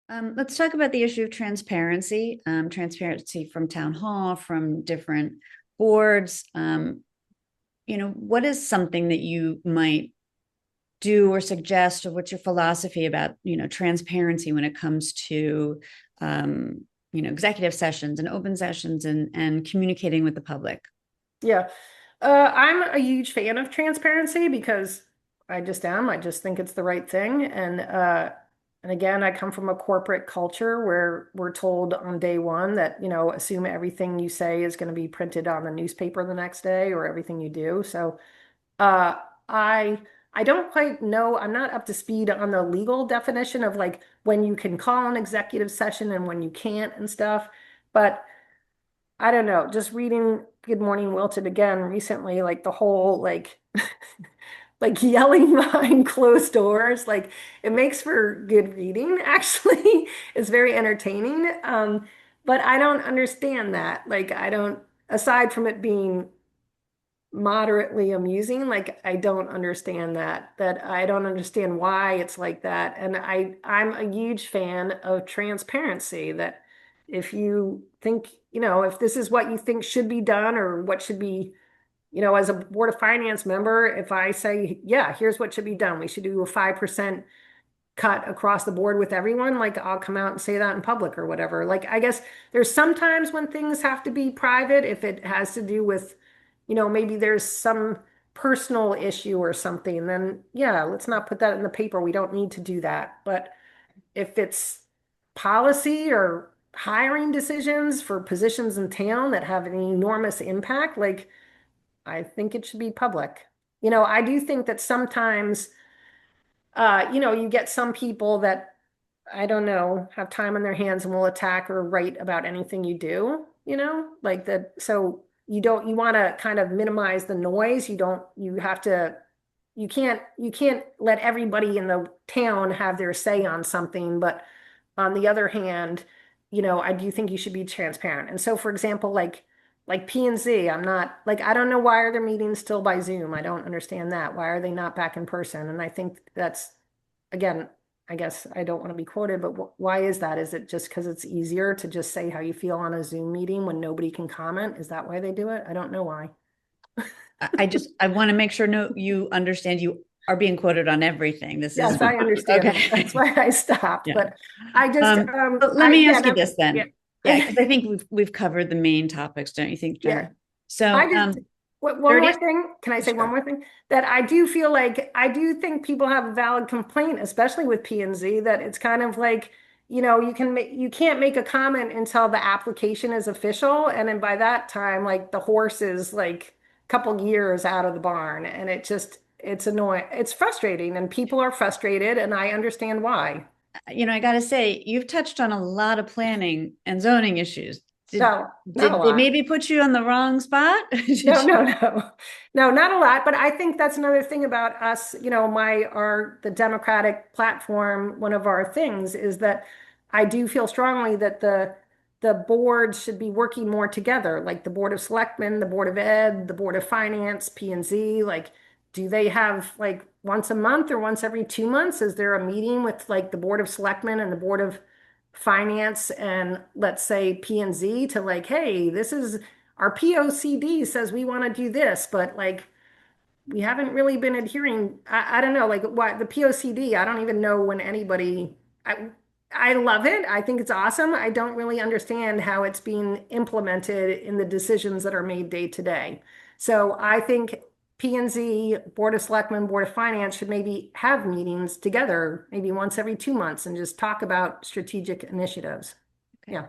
Let's talk about the issue of transparency, transparency from town hall, from different boards. What is something that you might do or suggest, or what's your philosophy about, transparency when it comes to, executive sessions and open sessions and communicating with the public? Yeah. I'm a huge fan of transparency because I just am. I just think it's the right thing. And again, I come from a corporate culture where we're told on day one that, assume everything you say is going to be printed on the newspaper the next day or everything you do. So uh I I don't quite know. I'm not up to speed on the legal definition of like when you can call an executive session and when you can't and stuff. But I don't know, just reading Good Morning Wilted again recently, like the whole like yelling behind closed doors, like it makes for good reading, actually. It's very entertaining. But I don't understand that. Like I don't, aside from it being moderately amusing, like I don't understand that I don't understand why it's like that. And I'm a huge fan of transparency, that if you think, if this is what you think should be done or what should be, as a Board of Finance member, if I say, yeah, here's what should be done, we should do a 5% cut across the board with everyone, like I'll come out and say that in public or whatever. Like I guess there's sometimes when things have to be private, if it has to do with, maybe there's some personal issue or something, then yeah, let's not put that in the paper. We don't need to do that. But if it's policy or hiring decisions for positions in town that have an enormous impact, like I think it should be public. I do think that sometimes you get some people that, I don't know, have time on their hands and will attack or write about anything you do, like that. So you want to kind of minimize the noise. You have to, you can't let everybody in the town have their say on something. But on the other hand, I do think you should be transparent. And so, for example, like P and Z, I'm not like, I don't know, why are their meetings still by Zoom? I don't understand that. Why are they not back in person? And I think that's, again, I guess I don't want to be quoted, but why is that? Is it just because it's easier to just say how you feel on a Zoom meeting when nobody can comment? Is that why they do it? I don't know why. I want to make sure you understand you are being quoted on everything. This is Yes, I understand. That's okay. why I stopped. Yeah. But I just, But let I, me yeah, ask you this yeah, then. Yeah, because I think we've covered the main topics, don't you think, Jen? yeah. So I just, one 30, more thing. Can I say one sure. more thing? That I do feel like, I do think people have a valid complaint, especially with P and Z, that it's kind of like, you can't make a comment until the application is official. And then by that time, like the horse is like a couple years out of the barn. And it's annoying. It's frustrating and people are frustrated and I understand why. I got to say, you've touched on a lot of planning and zoning issues. Did No, not a did they lot. maybe put you on the wrong spot? No, Did no, you? no, no, not a lot. But I think that's another thing about us. The Democratic platform. One of our things is that I do feel strongly that the boards should be working more together, like the Board of Selectmen, the Board of Ed, the Board of Finance, P and Z. Like, do they have like once a month or once every 2 months? Is there a meeting with like the Board of Selectmen and the Board of Finance and let's say P and Z to like, hey, this is our POCD says we want to do this, but like we haven't really been adhering. I don't know, like what the POCD, I don't even know when anybody, I love it. I think it's awesome. I don't really understand how it's being implemented in the decisions that are made day to day. So I think P and Z, Board of Selectmen, Board of Finance should maybe have meetings together, maybe once every 2 months and just talk about strategic initiatives. Okay. Yeah.